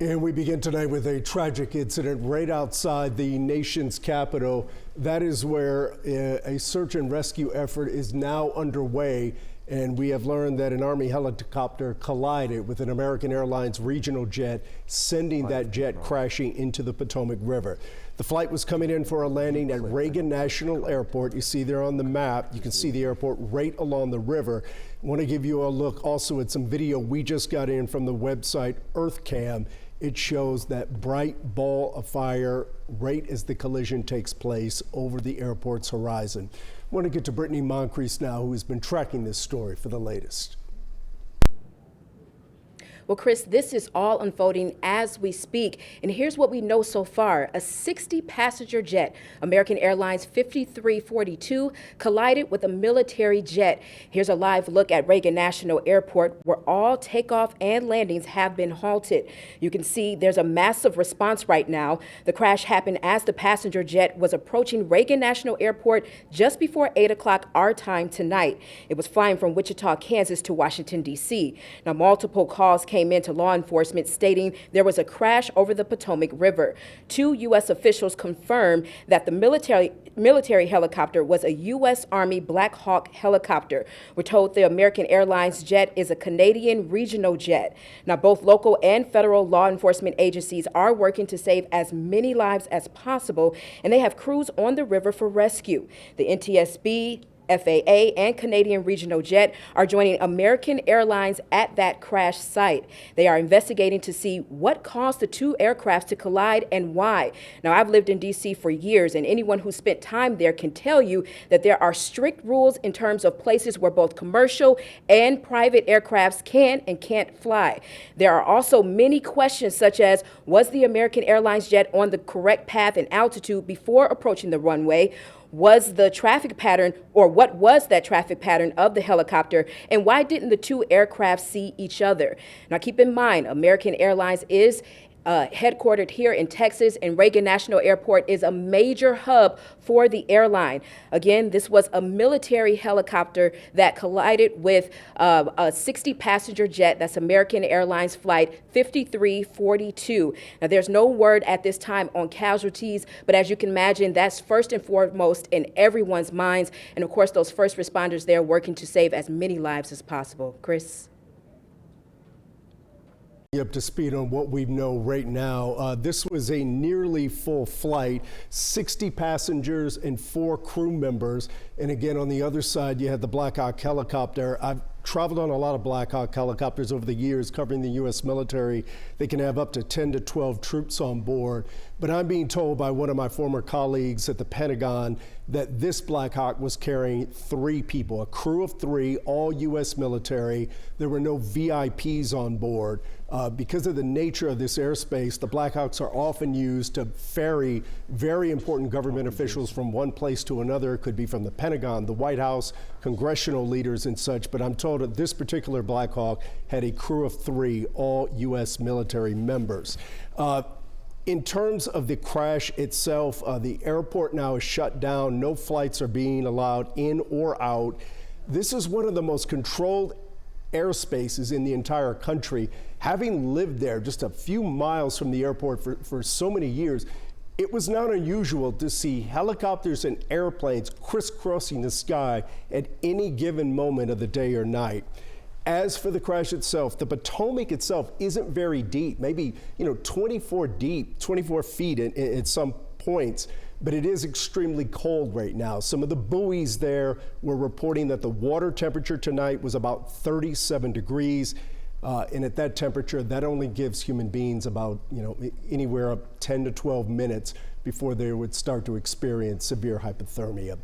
And we begin tonight with a tragic incident right outside the nation's capital. That is where a search and rescue effort is now underway. And we have learned that an Army helicopter collided with an American Airlines regional jet, sending that jet crashing into the Potomac River. The flight was coming in for a landing at Reagan National Airport. You see there on the map, you can see the airport right along the river. I want to give you a look also at some video we just got in from the website EarthCam. It shows that bright ball of fire right as the collision takes place over the airport's horizon. I want to get to Brittany Moncrief now, who has been tracking this story for the latest. Well, Chris, this is all unfolding as we speak. And here's what we know so far. A 60-passenger jet, American Airlines 5342, collided with a military jet. Here's a live look at Reagan National Airport, where all takeoff and landings have been halted. You can see there's a massive response right now. The crash happened as the passenger jet was approaching Reagan National Airport just before 8 o'clock our time tonight. It was flying from Wichita, Kansas to Washington, D.C. Now, multiple calls came into law enforcement stating there was a crash over the Potomac River. 2 U.S. officials confirmed that the military helicopter was a U.S. Army Blackhawk helicopter. We're told the American Airlines jet is a Canadian regional jet. Now, both local and federal law enforcement agencies are working to save as many lives as possible, and they have crews on the river for rescue. The NTSB, FAA, and Canadian Regional Jet are joining American Airlines at that crash site. They are investigating to see what caused the 2 aircrafts to collide and why. Now, I've lived in D.C. for years, and anyone who spent time there can tell you that there are strict rules in terms of places where both commercial and private aircrafts can and can't fly. There are also many questions such as, was the American Airlines jet on the correct path and altitude before approaching the runway? Was the traffic pattern, or what was that traffic pattern of the helicopter, and why didn't the 2 aircraft see each other? Now, keep in mind, American Airlines is headquartered here in Texas, and Reagan National Airport is a major hub for the airline. Again, this was a military helicopter that collided with a 60-passenger jet. That's American Airlines flight 5342. Now, there's no word at this time on casualties, but as you can imagine, that's first and foremost in everyone's minds. And of course, those first responders there working to save as many lives as possible. Chris? Up to speed on what we know right now. This was a nearly full flight, 60 passengers and 4 crew members. And again, on the other side, you had the Blackhawk helicopter. I've traveled on a lot of Blackhawk helicopters over the years covering the U.S. military. They can have up to 10 to 12 troops on board. But I'm being told by one of my former colleagues at the Pentagon that this Blackhawk was carrying 3 people, a crew of 3, all U.S. military. There were no VIPs on board. Because of the nature of this airspace, the Blackhawks are often used to ferry very important government officials from one place to another. It could be from the Pentagon, the White House, congressional leaders and such. But I'm told that this particular Blackhawk had a crew of 3, all U.S. military members. In terms of the crash itself, the airport now is shut down. No flights are being allowed in or out. This is one of the most controlled airspaces in the entire country. Having lived there just a few miles from the airport for so many years, it was not unusual to see helicopters and airplanes crisscrossing the sky at any given moment of the day or night. As for the crash itself, the Potomac itself isn't very deep, maybe 24 feet at some points, but it is extremely cold right now. Some of the buoys there were reporting that the water temperature tonight was about 37 degrees. And at that temperature, that only gives human beings about, anywhere up 10 to 12 minutes before they would start to experience severe hypothermia.